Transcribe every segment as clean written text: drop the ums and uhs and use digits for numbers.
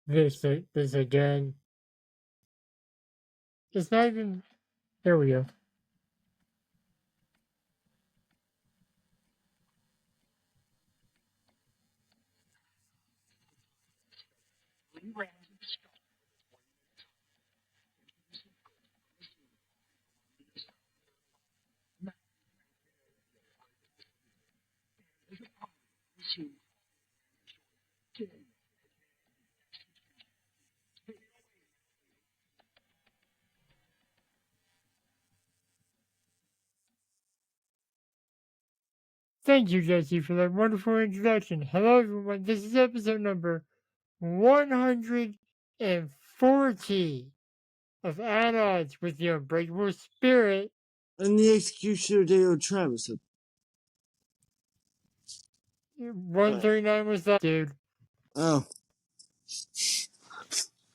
this again. It's not even. There we go. Thank you, Jesse, for that wonderful introduction. Hello, everyone. This is episode number 140 of At Odds with the Unbreakable Spirit. And the Executioner Deo Travis. 139 was that, dude. Oh.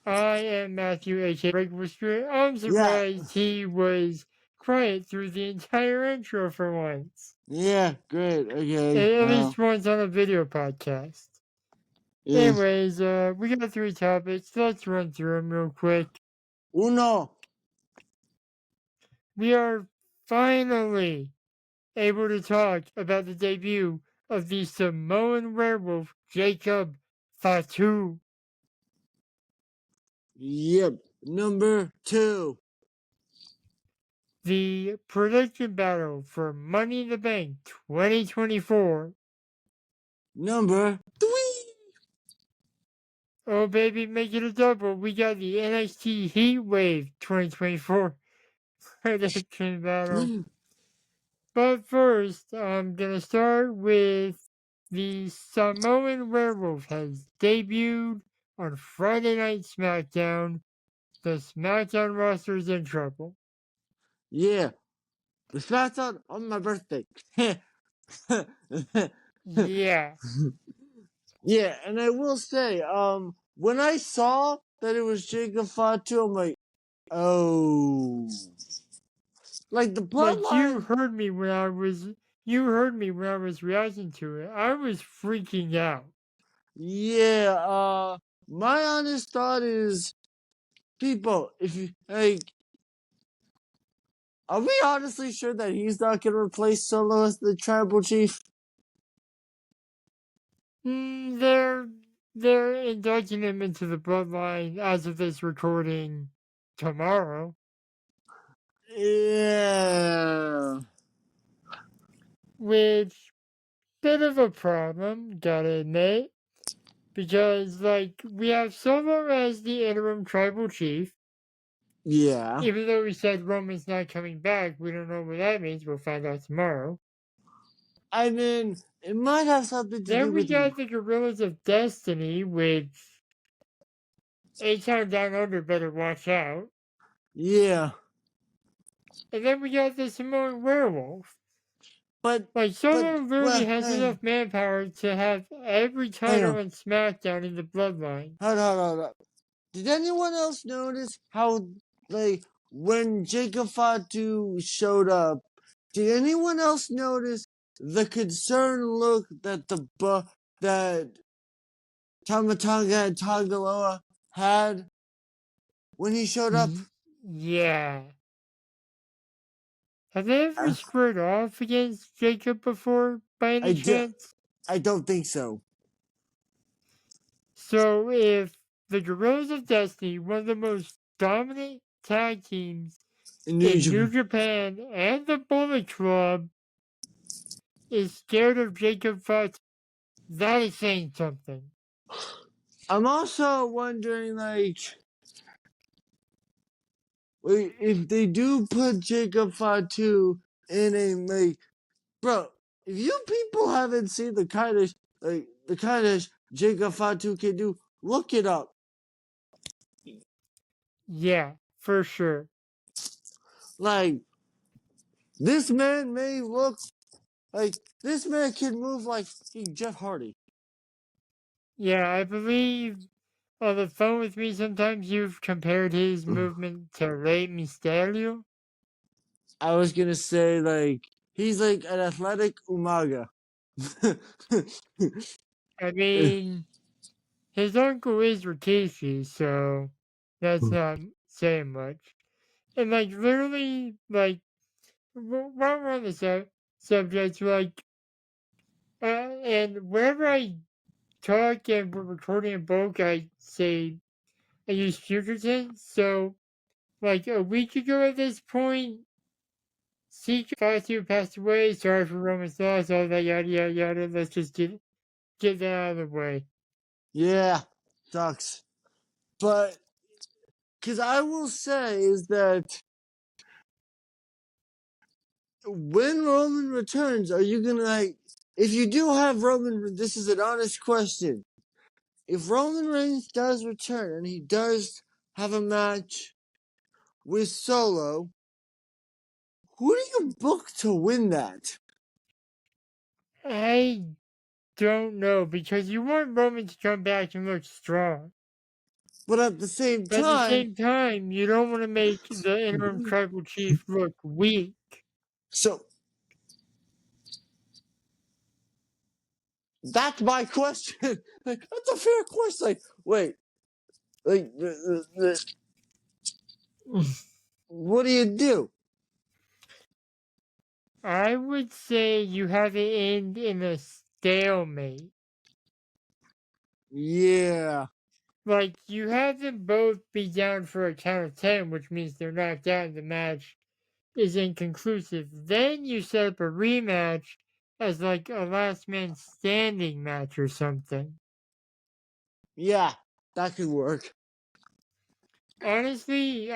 I am Matthew, aka Breakable Spirit. I'm surprised he was quiet through the entire intro for once. Yeah, great. Okay. At least once on a video podcast. Yeah. Anyways, we got 3 topics. Let's run through them real quick. Uno. We are finally able to talk about the debut of the Samoan werewolf Jacob Fatu. Yep. Number 2. The prediction battle for Money in the Bank 2024. Number 3. Oh baby, make it a double. We got the NXT Heat Wave 2024 prediction battle. But first, I'm gonna start with the Samoan werewolf has debuted on Friday Night SmackDown. The SmackDown roster is in trouble. Yeah. The SmackDown on my birthday. Yeah. Yeah, and I will say, when I saw that it was Jacob Fatu, I'm like, oh. Like the bloodline. Like you heard me when I was reacting to it. I was freaking out. Yeah, my honest thought is, people, if you, like, are we honestly sure that he's not going to replace Solo as the tribal chief? They're inducting him into the bloodline as of this recording tomorrow. Yeah. Which, bit of a problem, gotta admit. Because, like, we have Solo as the interim tribal chief. Yeah. Even though we said Roman's not coming back, we don't know what that means. We'll find out tomorrow. I mean, it might have something to Then do we with got the Gorillas of Destiny, which A-Town Down Under better watch out. Yeah. And then we got the Samoan Werewolf. But like Solo literally has enough manpower to have every title on SmackDown in the bloodline. Hold on. Did anyone else notice how, like, when Jacob Fatu showed up, did anyone else notice the concerned look that that Tama Tonga and Tongaloa had when he showed up? Yeah. Have they ever squared off against Jacob before, by any chance? I don't think so. So if the Gorillas of Destiny, one of the most dominant tag teams in New Japan and the Bullet Club, is scared of Jacob Fatu, that is saying something. I'm also wondering, like, if they do put Jacob Fatu in a, like, bro, if you people haven't seen the kind of Jacob Fatu can do, look it up. Yeah, for sure. Like, this man may look like this man can move like Jeff Hardy. Yeah, I believe on the phone with me sometimes you've compared his movement to Rey Mysterio. I was gonna say, like, he's like an athletic Umaga. I mean, his uncle is Rikishi, so that's not saying much. And like literally, like while we're on the subject, like, and whenever I talk and we're recording a book, I say I use future tense. So like a week ago at this point, Fatu passed away. Sorry for Roman's loss, all that yada yada yada. Let's just get that out of the way. Yeah, sucks. But because I will say is that when Roman returns, are you gonna like? If you do have Roman, this is an honest question. If Roman Reigns does return and he does have a match with Solo, who do you book to win that? I don't know because you want Roman to come back and look strong. But at the same But at the time, same time, you don't want to make the interim tribal chief look weak. so that's my question. Like, that's a fair question. Like, wait, like, what do you do? I would say you have it end in a stalemate. Yeah, Like, you have them both be down for a count of 10, which means they're knocked out and the match is inconclusive. Then you set up a rematch as like a last man standing match or something. yeah, that could work. Honestly,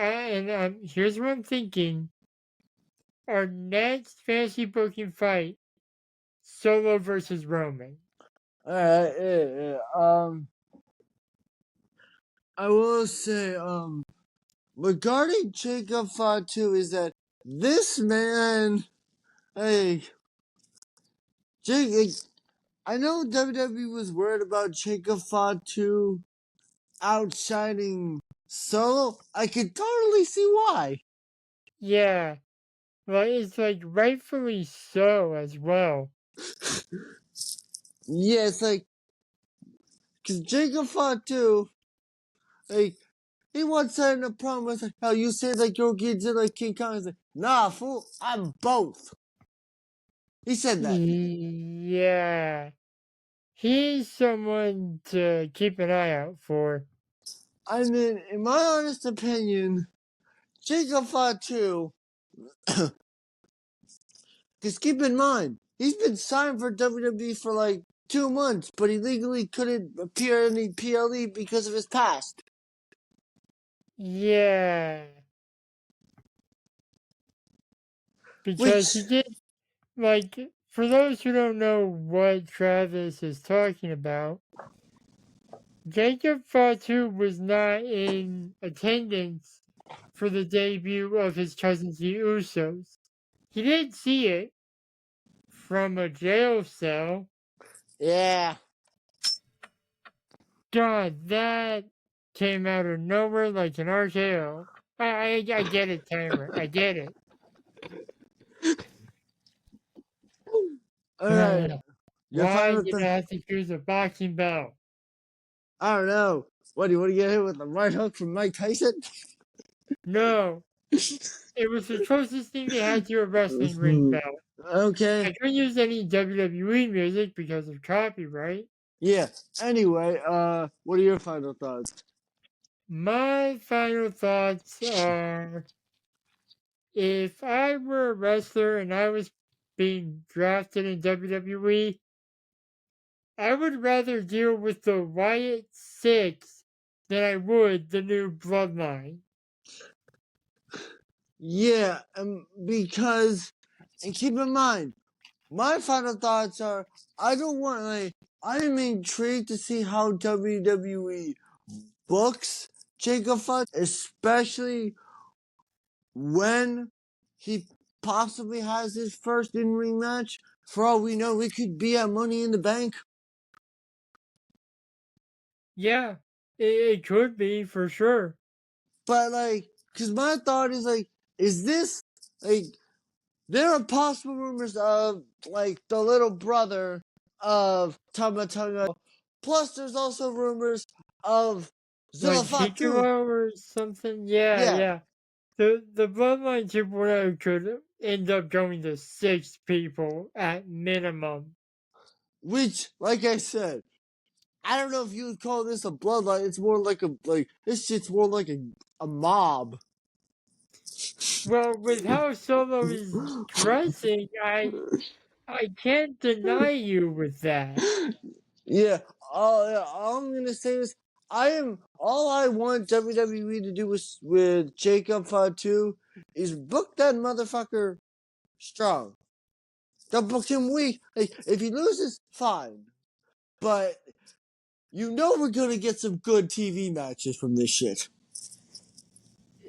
here's what I'm thinking. Our next fantasy booking fight, Solo versus Roman. All right, I will say, regarding Jacob Fatu is that this man, hey, Jake, I know WWE was worried about Jacob Fatu outshining Solo. I could totally see why. Yeah, well, it's like rightfully so as well. Yeah, it's like, cause Jacob Fatu, like, he once said in a promo, like, how you say like you're Godzilla, King Kong. He's like, nah, fool, I'm both. He said that. Yeah, he's someone to keep an eye out for. I mean, in my honest opinion, Jacob Fatu, because keep in mind, he's been signed for WWE for like 2 months, but he legally couldn't appear in the PLE because of his past. Yeah, because Which, he did, like, for those who don't know what Travis is talking about, Jacob Fatu was not in attendance for the debut of his cousins, the Usos. He did see it from a jail cell. yeah. God, that came out of nowhere like an RKO. I get it, Tamer. I get it. Alright, your Why final did I thing. have to choose a boxing belt? I don't know. What, do you want to get hit with a right hook from Mike Tyson? No, it was the closest thing they had to a wrestling ring belt. Okay. I couldn't use any WWE music because of copyright. Yeah. Anyway, what are your final thoughts? My final thoughts are if I were a wrestler and I was being drafted in WWE, I would rather deal with the Wyatt Six than I would the new Bloodline. Yeah, because, and keep in mind, my final thoughts are, I'm intrigued to see how WWE books Jacob Fatu, especially when he possibly has his first in-ring match. For all we know, it could be at Money in the Bank. Yeah, it could be for sure. But like, cause my thought is like, is this like, there are possible rumors of like the little brother of Tama Tonga Plus, there's also rumors of Like Zilla Fatu. Piccolo or something? Yeah, Yeah. yeah. The Bloodline 2.0 could end up going to 6 people at minimum. Which, like I said, I don't know if you would call this a bloodline. It's more like this shit's more like a mob. Well, with how Solo is dressing, I can't deny you with that. Yeah. All I'm gonna say is all I want WWE to do with Jacob Fatu is book that motherfucker strong. Don't book him weak. Like, if he loses, fine. But you know we're gonna get some good TV matches from this shit.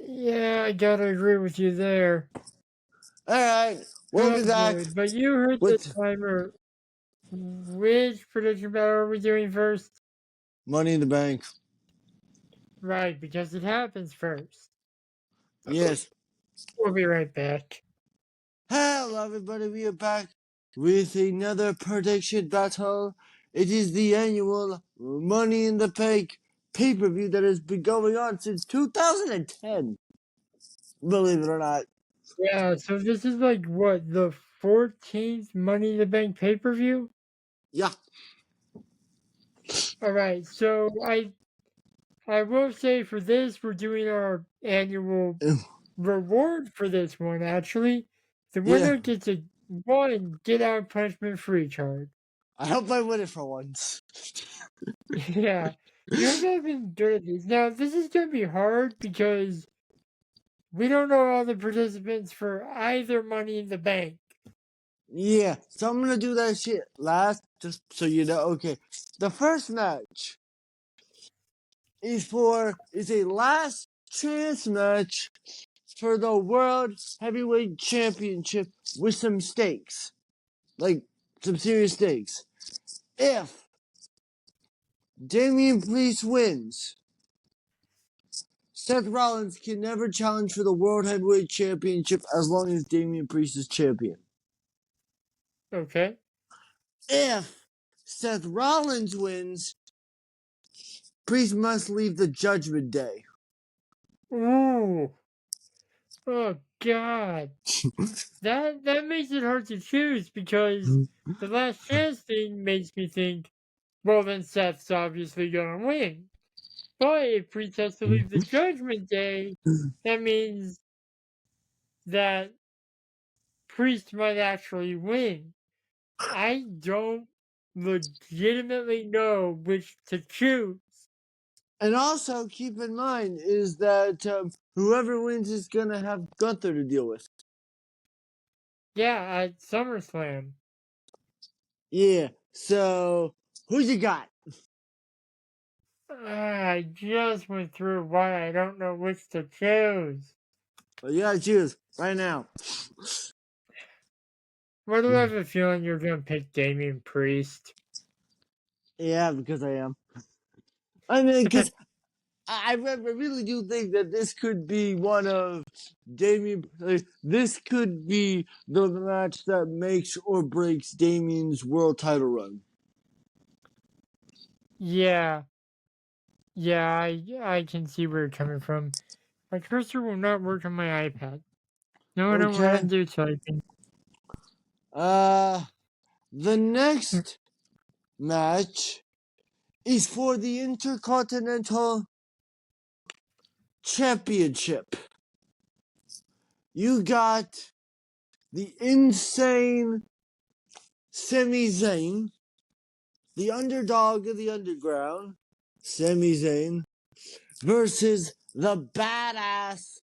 Yeah, I gotta agree with you there. Alright, we'll be Oh back boy, but you heard the with timer. Which prediction battle are we doing first? Money in the Bank. Right, because it happens first. Yes. We'll be right back. Hello everybody, we are back with another prediction battle. It is the annual Money in the Bank pay-per-view that has been going on since 2010. Believe it or not. Yeah, so this is like what, the 14th Money in the Bank pay per view? Yeah. Alright, so I will say for this, we're doing our annual reward for this one, actually. The Yeah. winner gets a one get out punishment free card. I hope I win it for once. Yeah, you have not been good at these. Now, this is going to be hard because we don't know all the participants for either Money in the Bank. Yeah, so I'm gonna do that shit last, just so you know. Okay, the first match is a last chance match for the World Heavyweight Championship with some stakes, like some serious stakes. If Damian Priest wins, Seth Rollins can never challenge for the World Heavyweight Championship as long as Damian Priest is champion. Okay. If Seth Rollins wins, Priest must leave the Judgment Day. Ooh. Oh, God. That makes it hard to choose because the last chance thing makes me think, well, then Seth's obviously going to win. But if Priest has to leave the Judgment Day, that means that Priest might actually win. I don't legitimately know which to choose. And also keep in mind is that whoever wins is gonna have Gunther to deal with. Yeah, at SummerSlam. Yeah. So who you got? I just went through why I don't know which to choose. Well, you gotta choose right now. Why do I have a feeling you're gonna pick Damian Priest? Yeah, because I am. I mean, because I really do think that this could be one of Damien. This could be the match that makes or breaks Damien's world title run. Yeah. Yeah, I can see where you're coming from. My cursor will not work on my iPad. No, I don't want to Okay. do typing. The next match is for the Intercontinental Championship. You got the insane Sami Zayn, the underdog of the underground, Sami Zayn, versus the badass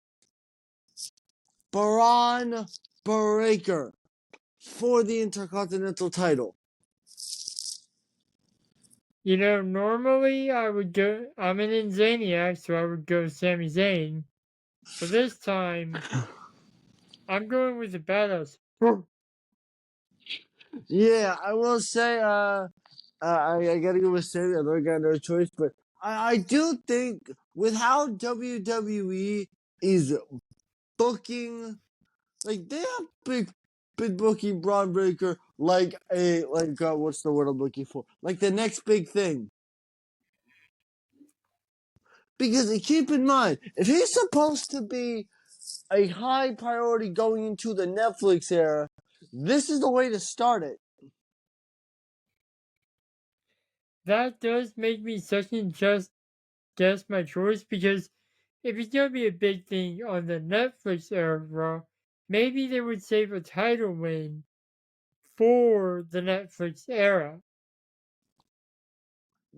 Braun Breaker for the Intercontinental title. You know, normally I would go. I'm an Insaniac, so I would go Sami Zayn. But this time, I'm going with the badass. Yeah, I will say, I gotta go with Sami. I don't got no choice, but I do think with how WWE is booking, like they have been booking Braun Breaker like what's the word I'm looking for? Like the next big thing. Because keep in mind, if he's supposed to be a high priority going into the Netflix era, this is the way to start it. That does make me second guess my choice because if it's gonna be a big thing on the Netflix era, maybe they would save a title win for the Netflix era.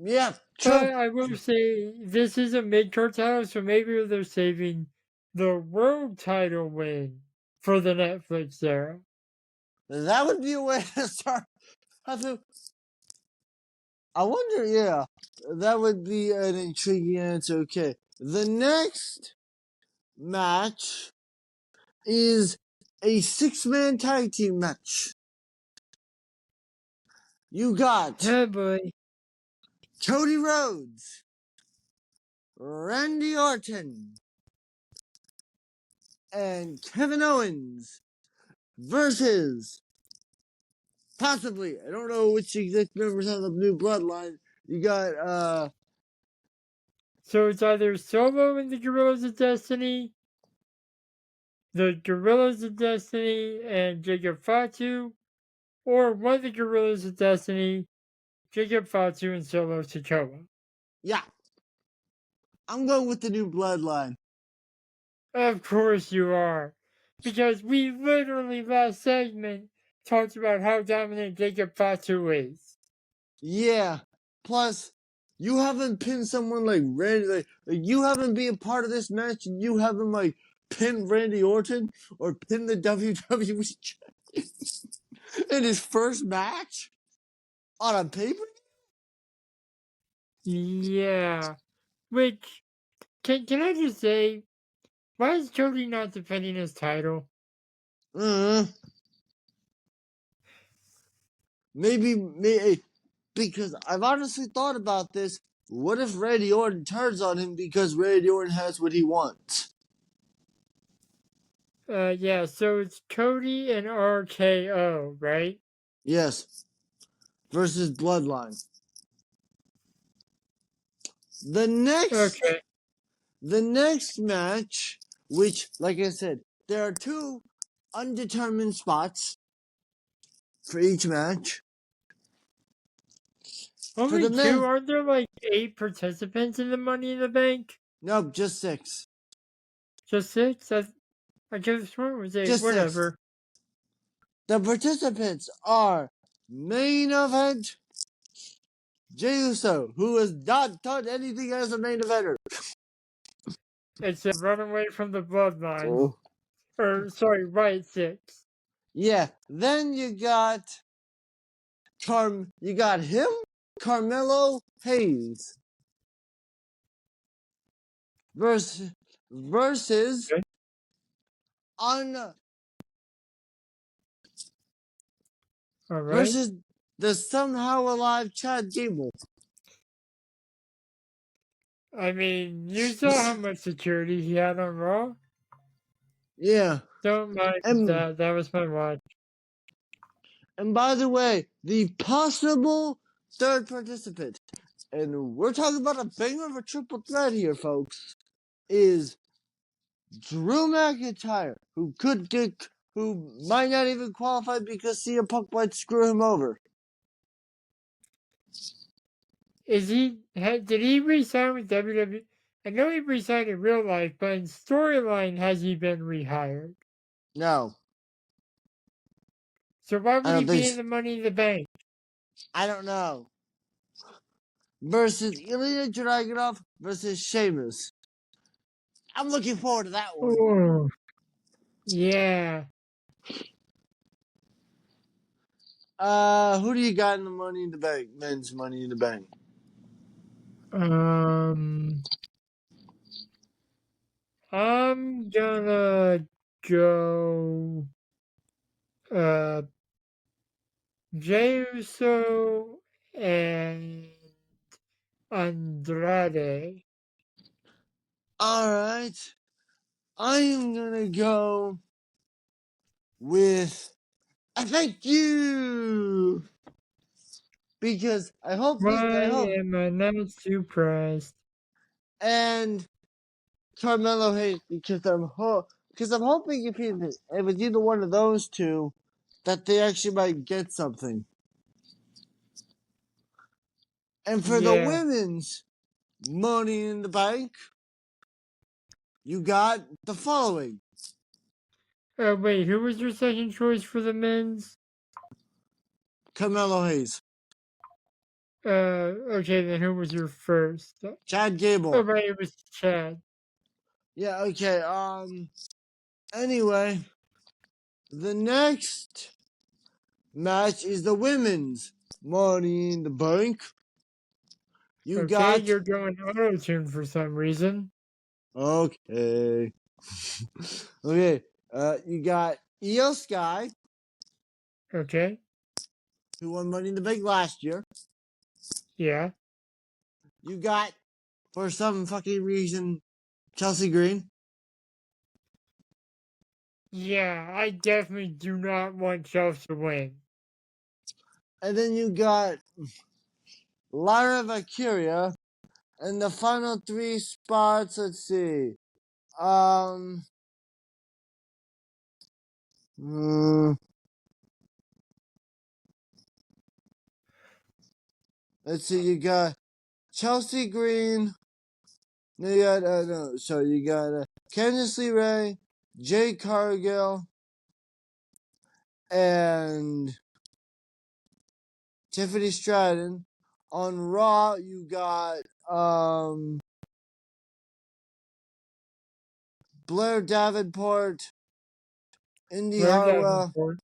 Yeah, But true. I will say this is a mid-card title, so maybe they're saving the world title win for the Netflix era. That would be a way to start. I wonder, yeah, that would be an intriguing answer. Okay, the next match is a 6-man tag team match. You got Oh boy. Cody Rhodes, Randy Orton, and Kevin Owens versus possibly, I don't know which exact members of the new bloodline. You got, So it's either Solo and the Gorillas of Destiny, the Gorillas of Destiny and Jacob Fatu, or one of the Gorillas of Destiny, Jacob Fatu and Solo Sikoa. yeah, I'm going with the new bloodline. Of course you are. Because we literally last segment talked about how dominant Jacob Fatu is. Yeah. Plus, you haven't pinned someone like Randy. Like you haven't been a part of this match, and you haven't like pinned Randy Orton or pinned the WWE in his first match on a paper. Yeah. Which, can I just say, why is Cody not defending his title? Maybe because I've honestly thought about this. What if Randy Orton turns on him because Randy Orton has what he wants? Yeah, so it's Cody and RKO, right? Yes. Versus Bloodline. The next Okay. The next match, which, like I said, there are 2 undetermined spots for each match. For Only the 2? men, Aren't there like 8 participants in the Money in the Bank? nope, just 6. Just 6? I could have sworn it was 8. Just 6. Whatever. The participants are main event Jey Uso, who has not done anything as a main eventer. It's a runaway from the bloodline. Oh. Or, sorry, Riot 6. Yeah, then you got him, Carmelo Hayes versus Okay. on Alright. versus the somehow alive Chad Gable. I mean, you saw how much security he had on Raw? Yeah. Don't mind And, that. That was my watch. and by the way, the possible third participant, and we're talking about a banger of a triple threat here, folks, is Drew McIntyre, who might not even qualify because CM Punk might screw him over. Did he resign with WWE? I know he resigned in real life, but in storyline, has he been rehired? No. So why would he be so. in the Money in the Bank? I don't know. Versus Ilya Dragunov versus Sheamus. I'm looking forward to that one. Oh, yeah. Who do you got in the Money in the Bank? Men's Money in the Bank. I'm gonna go Jey Uso and Andrade. Alright. I am gonna go with a thank you! Because I hope Why am I not surprised? and Carmelo Hayes, because I'm hoping if it's either one of those two, that they actually might get something. And for the Yeah. women's Money in the Bank, you got the following: Wait, who was your second choice for the men's? Carmelo Hayes, Okay, then who was your first? Chad Oh, Gable. right, it was Chad. Yeah, okay. Anyway, the next match is the women's Money in the Bank. You Okay, got you're going auto-tune for some reason. okay. Okay. You got Io Sky, Okay, who won Money in the Bank last year. yeah. You got, for some fucking reason, Chelsea Green. Yeah, I definitely do not want Chelsea to win. And then you got Lyra Valkyria. And the final three spots, let's see. Hmm, let's see, you got Chelsea Green. No, you got, no, sorry, you got Candice LeRae, Jade Cargill, and Tiffany Stratton. On Raw, you got Blair Davenport, Indy Blair Hartwell, Davenport,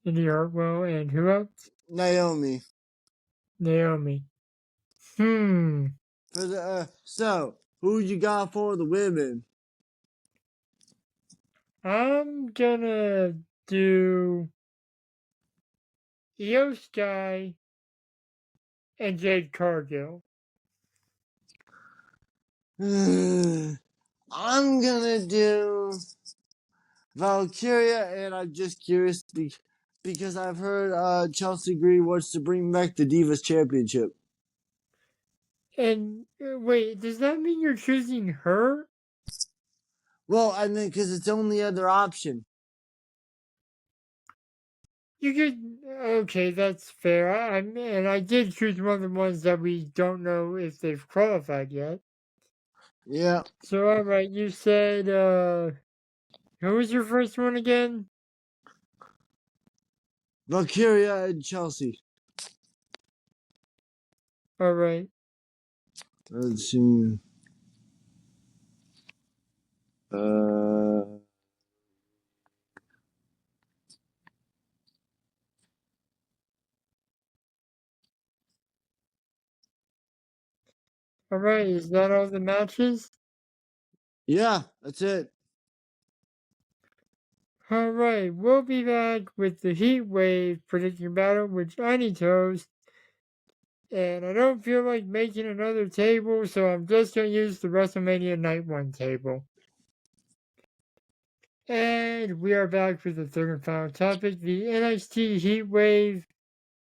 Indy Hartwell, and who else? Naomi. Naomi. Hmm. For the so who you got for the women? I'm gonna do Io Sky and Jade Cargill. I'm gonna do Valkyria, and I'm just curious because I've heard Chelsea Green wants to bring back the Divas Championship. And wait, does that mean you're choosing her? Well, I mean, because it's the only other option. You could. Okay, that's fair. And I did choose one of the ones that we don't know if they've qualified yet. Yeah, So, alright, you said, who was your first one again? Valkyria and Chelsea. Alright. Let's see. Uh, Alright, is that all the matches? yeah, that's it. Alright, we'll be back with the Heat Wave prediction battle, which I need to host. And I don't feel like making another table, so I'm just going to use the WrestleMania Night 1 table. And we are back for the third and final topic, the NXT Heat Wave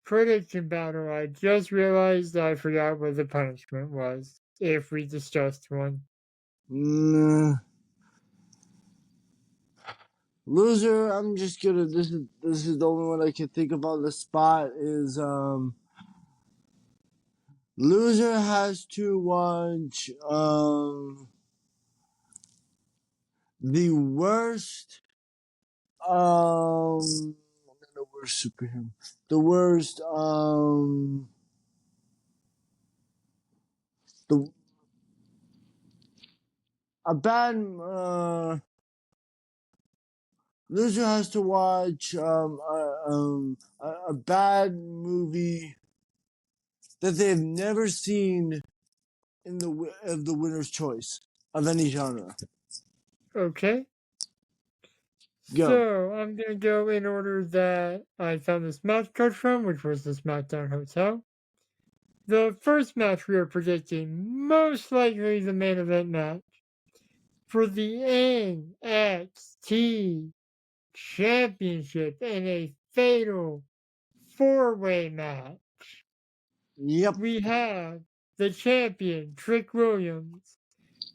prediction battle. I just realized I forgot what the punishment was, if we discussed one. Mm, loser. I'm just gonna. This is the only one I can think of on the spot. Is loser has to watch the worst the worst superhero, the worst the a bad loser has to watch a bad movie that they've never seen in the winner's choice of any genre. Okay. Go. So I'm gonna go in order that I found this match card from, which was the SmackDown Hotel. The first match we are predicting, most likely the main event match, for the NXT Championship in a fatal four-way match. Yep. We have the champion, Trick Williams,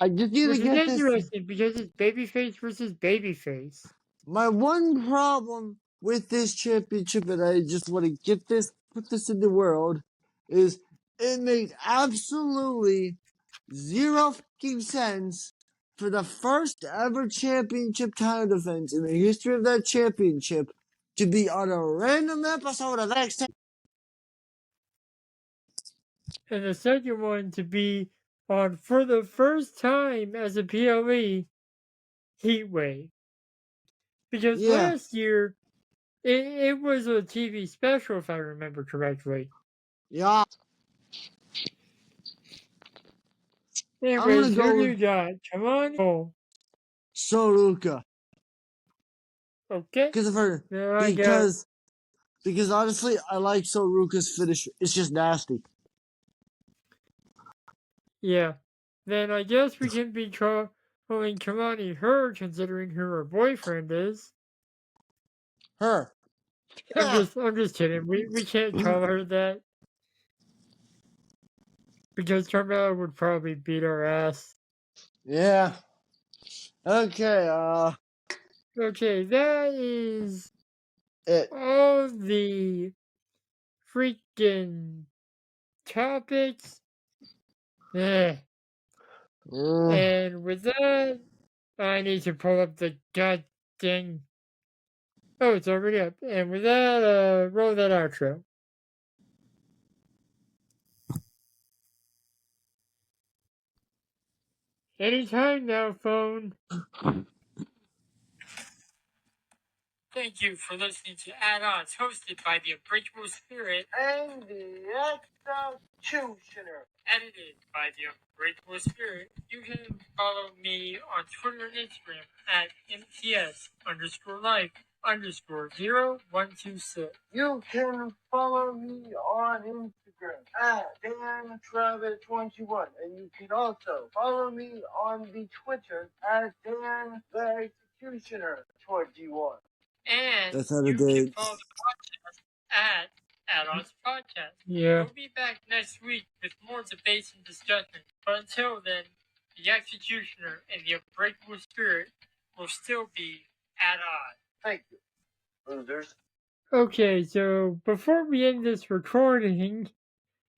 I just need Which to is get this. interesting because it's babyface versus babyface. My one problem with this championship, and I just want to get this, put this in the world, is it makes absolutely zero fucking sense for the first ever championship title defense in the history of that championship to be on a random episode of NXT. And the second one to be on for the first time as a PLE Heatwave. Because Yeah, last year it was a TV special, if I remember correctly. yeah. I'm Anyways, gonna who go do you with got? Come on. Oh, Soluka okay. because Now I got, because honestly, I like Soluka's finish. It's just nasty. yeah. Then I guess we can be calling Kamani her, considering who her boyfriend is. Her. I'm just kidding. We can't call her that because Carmella would probably beat our ass. Yeah. Okay, Okay, that is it. all the freaking topics. Eh. And with that, I need to pull up the goddamn. Oh, it's already up. And with that, roll that outro. Anytime now, phone. Thank you for listening to Add-Ons, hosted by the Unbreakable Spirit And the Executioner. edited by the Unbreakable Spirit. You can follow me on Twitter and Instagram at MTS_life_0126. You can follow me on Instagram at DanTravis21. And you can also follow me on the Twitter at Dan the Executioner21. And That's how you to do can it. follow the podcast at Add-Ons Podcast. Yeah. We'll be back next week with more debates and discussion. But until then, the Executioner and the Unbreakable Spirit will still be at odds. Thank you, losers. Okay, so before we end this recording,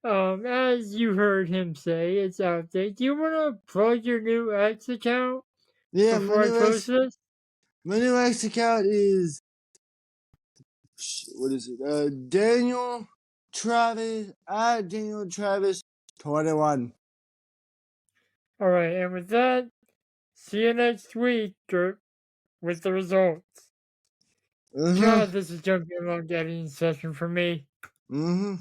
as you heard him say, it's out there. Do you want to plug your new X account Yeah, before I close this? my new X account is, what is it? Daniel Travis at Daniel Travis 21. All right, and with that, see you next week with the results. God, this is jumping along editing session for me. Mm-hmm.